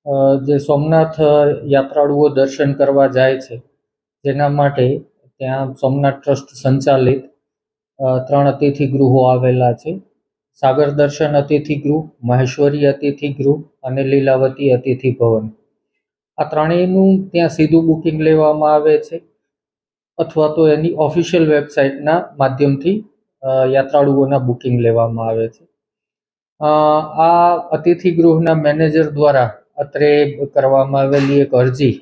જે સોમનાથ યાત્રાળુઓ દર્શન કરવા જાય છે, જેના માટે ત્યાં સોમનાથ ટ્રસ્ટ સંચાલિત 3 અતિથિ ગૃહો આવેલા છે. સાગર દર્શન અતિથિ ગૃહ, મહેશ્વરી અતિથિ ગૃહ અને લીલાવતી અતિથિ ભવન. આ ત્રણેયનું ત્યાં સીધું બુકિંગ લેવામાં આવે છે, અથવા તો એની ઓફિશિયલ વેબસાઇટના માધ્યમથી યાત્રાળુઓના બુકિંગ લેવામાં આવે છે. આ અતિથિ ગૃહના મેનેજર દ્વારા અત્રે કરવામાં આવેલી એક અરજી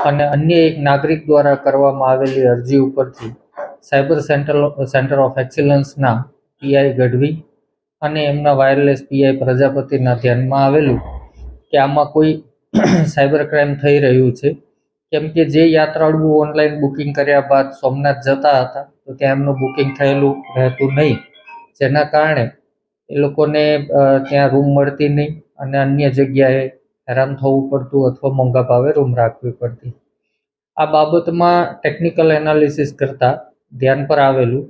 અને અન્ય એક નાગરિક દ્વારા કરવામાં આવેલી અરજી ઉપરથી સાયબર સેન્ટર ઓફ એક્સિલન્સના પીઆઈ ગઢવી અને એમના વાયરલેસ પીઆઈ પ્રજાપતિના ધ્યાનમાં આવેલું કે આમાં કોઈ સાયબર ક્રાઇમ થઈ રહ્યું છે, કેમ કે જે યાત્રાળુઓ ઓનલાઈન બુકિંગ કર્યા બાદ સોમનાથ જતા હતા તો ત્યાં એમનું બુકિંગ થયેલું રહેતું નહીં, જેના કારણે એ લોકોને ત્યાં રૂમ મળતી નહીં અને અન્ય જગ્યાએ હેરાન થવું પડતું અથવા મોંઘા ભાવે રૂમ રાખવી પડતી. આ બાબતમાં ટેકનિકલ એનાલિસિસ કરતાં ધ્યાન પર આવેલું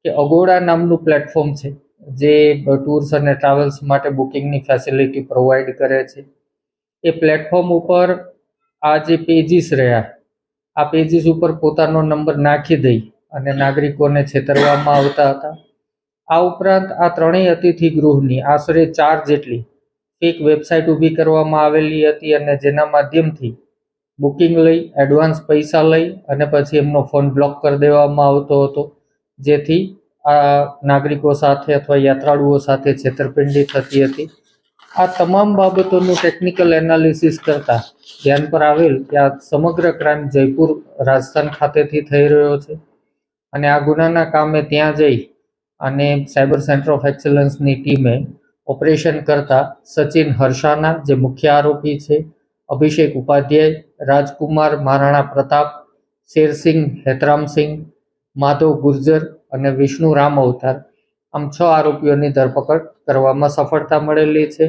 કે અગોડા નામનું પ્લેટફોર્મ છે, જે ટૂર્સ અને ટ્રાવેલ્સ માટે બુકિંગની ફેસિલિટી પ્રોવાઈડ કરે છે. એ પ્લેટફોર્મ ઉપર આ જે પેજીસ રહ્યા, આ પેજીસ ઉપર પોતાનો નંબર નાખી દઈ અને નાગરિકોને છેતરવામાં આવતા હતા. આ ઉપરાંત આ ત્રણેય અતિથિ ગૃહની આશરે 4 જેટલી ફેક વેબસાઇટ ઊભી કરવામાં આવેલી હતી અને જેના માધ્યમથી બુકિંગ લઈ, એડવાન્સ પૈસા લઈ અને પછી એમનો ફોન બ્લોક કરી દેવામાં આવતો હતો, જેથી આ નાગરિકો સાથે અથવા યાત્રાળુઓ સાથે છેતરપિંડી થતી હતી. આ તમામ બાબતોનું ટેકનિકલ એનાલિસિસ કરતા ધ્યાન પર આવેલ કે આ સમગ્ર ક્રાઇમ જયપુર રાજસ્થાન ખાતેથી થઈ રહ્યો છે અને આ ગુનાના કામે ત્યાં જઈ અને સાયબર સેન્ટર ઓફ એક્સલન્સની ટીમે ઓપરેશન કરતા સચિન હર્ષાના, જે મુખ્ય આરોપી છે, અભિષેક ઉપાધ્યાય, રાજકુમાર મહારાણા પ્રતાપ, શેરસિંહ હેતરામસિંહ, માધવ ગુર્જર અને વિષ્ણુ રામ અવતાર, આમ 6 આરોપીઓની ધરપકડ કરવામાં સફળતા મળેલી છે.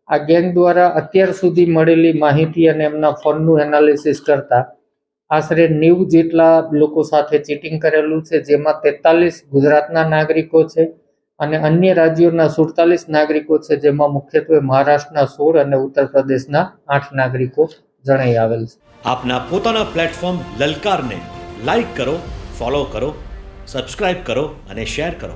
આ ગેંગ દ્વારા અત્યાર સુધી મળેલી માહિતી અને એમના ફોનનું એનાલિસિસ કરતા આશરે 90 જેટલા લોકો સાથે ચીટિંગ કરેલું છે, જેમાં 43 ગુજરાતના નાગરિકો છે અને અન્ય રાજ્યોના 47 નાગરિકો છે, જેમાં મુખ્યત્વે મહારાષ્ટ્રના 16 અને ઉત્તર પ્રદેશના 8 નાગરિકો જણાઈ આવેલ છે. આપના પોતાના પ્લેટફોર્મ લલકારને લાઈક કરો, ફોલો કરો, સબસ્ક્રાઇબ કરો અને શેર કરો.